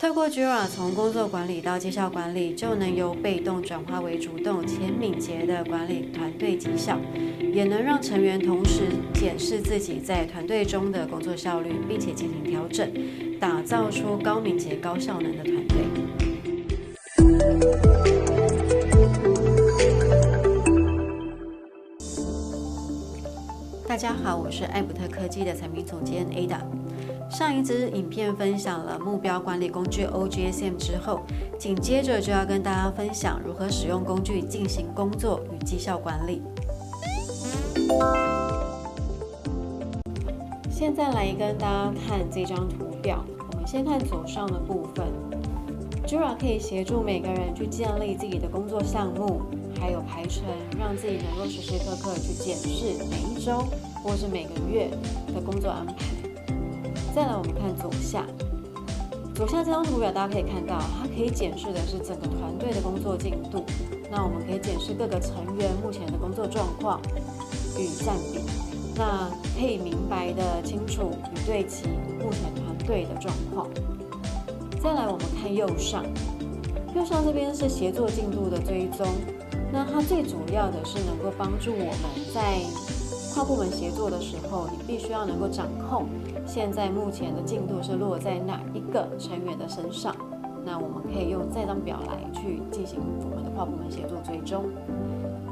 透过 Jira 从工作管理到绩效管理，就能由被动转化为主动且敏捷的管理团队绩效，也能让成员同时检视自己在团队中的工作效率，并且进行调整，打造出高敏捷、高效能的团队。大家好，我是艾普特科技的产品总监 Ada。上一支影片分享了目标管理工具 OGSM 之后，紧接着就要跟大家分享如何使用工具进行工作与绩效管理。现在来跟大家看这张图表，我们先看左上的部分。Jira 可以协助每个人去建立自己的工作项目，还有排程，让自己能够时时刻刻去检视每一周或是每个月的工作安排。再来，我们看左下这张图表，大家可以看到，它可以检视的是整个团队的工作进度。那我们可以检视各个成员目前的工作状况与占比，那可以明白的清楚与对齐目前团队的状况。再来，我们看右上这边是协作进度的追踪。那它最主要的是能够帮助我们在跨部门协作的时候，你必须要能够掌控现在目前的进度是落在哪一个成员的身上。那我们可以用这张表来去进行我们的跨部门协作追踪。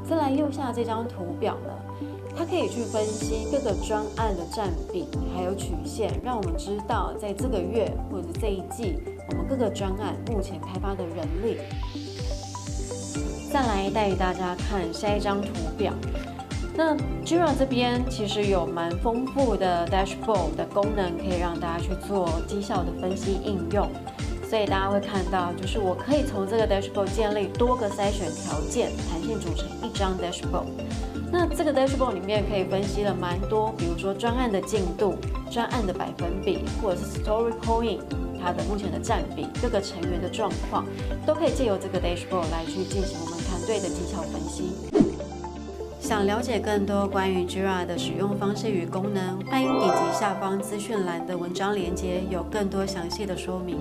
再来右下这张图表呢，它可以去分析各个专案的占比还有曲线，让我们知道在这个月或者这一季我们各个专案目前开发的人力。再来带大家看下一张图表。那 Jira 这边其实有蛮丰富的 dashboard 的功能，可以让大家去做绩效的分析应用。所以大家会看到，就是我可以从这个 dashboard 建立多个筛选条件，弹性组成一张 dashboard。那这个 dashboard 里面可以分析了蛮多，比如说专案的进度、专案的百分比，或者是 story point 它的目前的占比、各个成员的状况，都可以借由这个 dashboard 来去进行我们团队的绩效分析。想了解更多关于 Jira 的使用方式与功能，欢迎点击下方资讯栏的文章连结，有更多详细的说明。